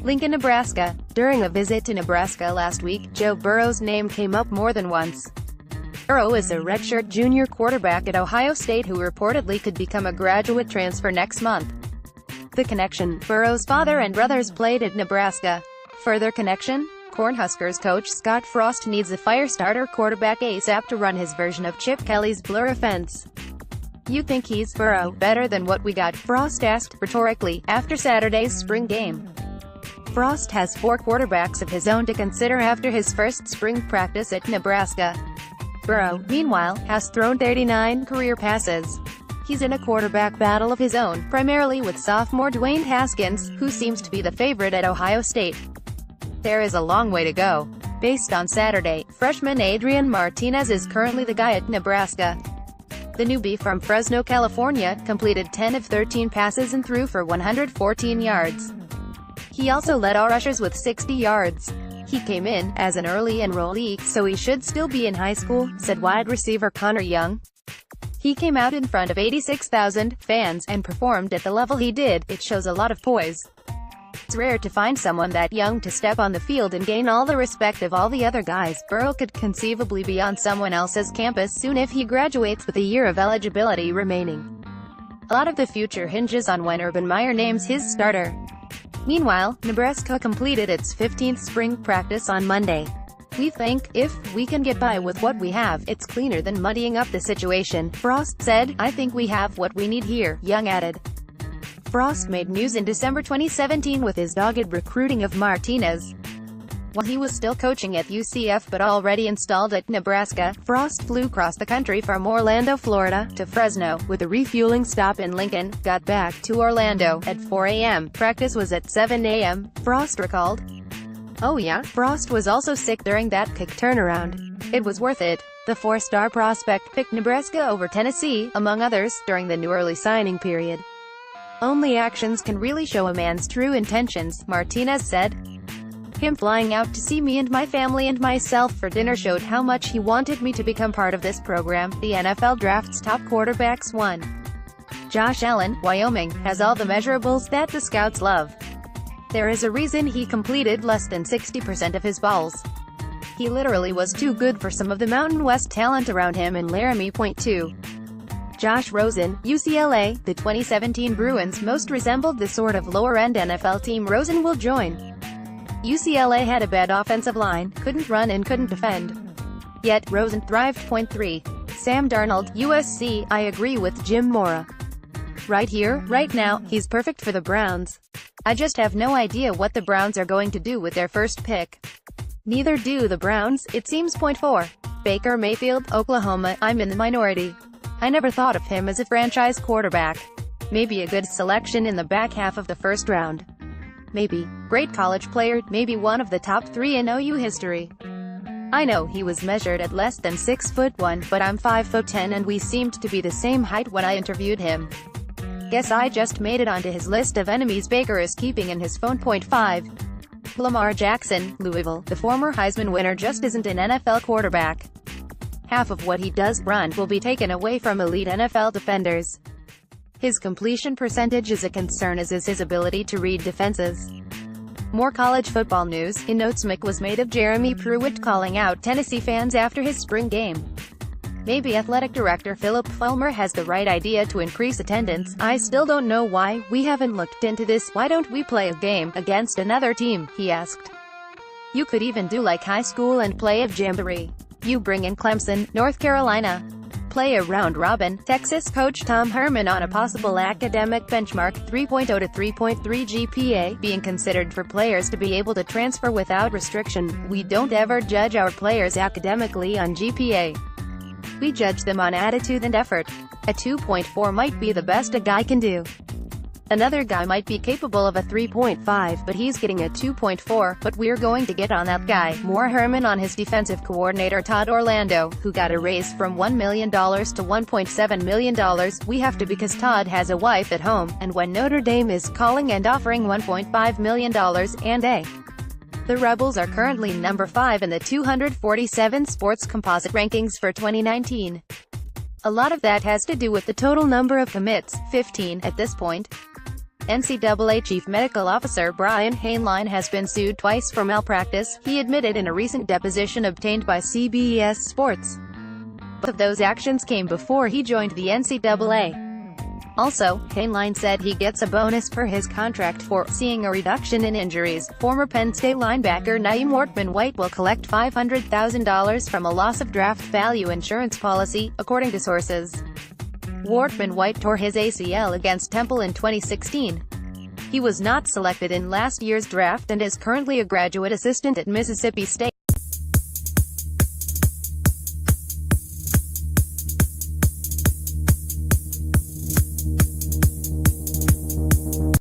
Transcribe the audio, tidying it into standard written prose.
Lincoln, Nebraska. During a visit to Nebraska last week, Joe Burrow's name came up more than once. Burrow is a redshirt junior quarterback at Ohio State who reportedly could become a graduate transfer next month. The connection: Burrow's father and brothers played at Nebraska. Further connection: Cornhuskers coach Scott Frost needs a firestarter quarterback ASAP to run his version of Chip Kelly's blur offense. "You think he's, Burrow, better than what we got?" Frost asked, rhetorically, after Saturday's spring game. Frost has 4 quarterbacks of his own to consider after his first spring practice at Nebraska. Burrow, meanwhile, has thrown 39 career passes. He's in a quarterback battle of his own, primarily with sophomore Dwayne Haskins, who seems to be the favorite at Ohio State. There is a long way to go. Based on Saturday, freshman Adrian Martinez is currently the guy at Nebraska. The newbie from Fresno, California, completed 10 of 13 passes and threw for 114 yards. He also led all rushers with 60 yards. He came in as an early enrollee, so he should still be in high school, said wide receiver Connor Young. He came out in front of 86,000 fans and performed at the level he did. It shows a lot of poise. It's rare to find someone that young to step on the field and gain all the respect of all the other guys. Burrow could conceivably be on someone else's campus soon if he graduates with a year of eligibility remaining. A lot of the future hinges on when Urban Meyer names his starter. Meanwhile, Nebraska completed its 15th spring practice on Monday. "We think, if we can get by with what we have, it's cleaner than muddying up the situation," Frost said. "I think we have what we need here," Young added. Frost made news in December 2017 with his dogged recruiting of Martinez. While he was still coaching at UCF but already installed at Nebraska, Frost flew cross the country from Orlando, Florida, to Fresno, with a refueling stop in Lincoln, got back to Orlando at 4 a.m. Practice was at 7 a.m., Frost recalled. "Oh yeah, Frost was also sick during that quick turnaround. It was worth it." The 4-star prospect picked Nebraska over Tennessee, among others, during the new early signing period. "Only actions can really show a man's true intentions," Martinez said. "Him flying out to see me and my family and myself for dinner showed how much he wanted me to become part of this program." The NFL draft's top quarterbacks one. Josh Allen, Wyoming, has all the measurables that the scouts love. There is a reason he completed less than 60% of his balls. He literally was too good for some of the Mountain West talent around him in Laramie. Point 2. Josh Rosen, UCLA, the 2017 Bruins most resembled the sort of lower-end NFL team Rosen will join. UCLA had a bad offensive line, couldn't run and couldn't defend. Yet, Rosen thrived. Point 3. Sam Darnold, USC, I agree with Jim Mora. Right here, right now, he's perfect for the Browns. I just have no idea what the Browns are going to do with their first pick. Neither do the Browns, it seems. Point 4. Baker Mayfield, Oklahoma, I'm in the minority. I never thought of him as a franchise quarterback. Maybe a good selection in the back half of the first round. Maybe. Great college player, maybe one of the top 3 in OU history. I know he was measured at less than 6'1", but I'm 5'10" and we seemed to be the same height when I interviewed him. Guess I just made it onto his list of enemies Baker is keeping in his phone. Point 5. Lamar Jackson, Louisville, the former Heisman winner just isn't an NFL quarterback. Half of what he does run will be taken away from elite NFL defenders. His completion percentage is a concern, as is his ability to read defenses. More college football news. A notesmic was made of Jeremy Pruitt calling out Tennessee fans after his spring game. Maybe athletic director Philip Fulmer has the right idea to increase attendance. I still don't know why we haven't looked into this. Why don't we play a game against another team, he asked. You could even do like high school and play a jamboree. You bring in Clemson, North Carolina. Play a round robin. Texas coach Tom Herman on a possible academic benchmark, 3.0 to 3.3 GPA, being considered for players to be able to transfer without restriction. We don't ever judge our players academically on GPA. We judge them on attitude and effort. A 2.4 might be the best a guy can do. Another guy might be capable of a 3.5, but he's getting a 2.4, but we're going to get on that guy. More Herman on his defensive coordinator Todd Orlando, who got a raise from $1 million to $1.7 million. We have to, because Todd has a wife at home, and when Notre Dame is calling and offering $1.5 million, and the Rebels are currently number 5 in the 247 sports composite rankings for 2019. A lot of that has to do with the total number of commits, 15 at this point. NCAA Chief Medical Officer Brian Hainline has been sued twice for malpractice, he admitted in a recent deposition obtained by CBS Sports. Both of those actions came before he joined the NCAA. Also, Hainline said he gets a bonus for his contract for seeing a reduction in injuries. Former Penn State linebacker Naeem Wortman-White will collect $500,000 from a loss of draft value insurance policy, according to sources. Wortman-White tore his ACL against Temple in 2016. He was not selected in last year's draft and is currently a graduate assistant at Mississippi State.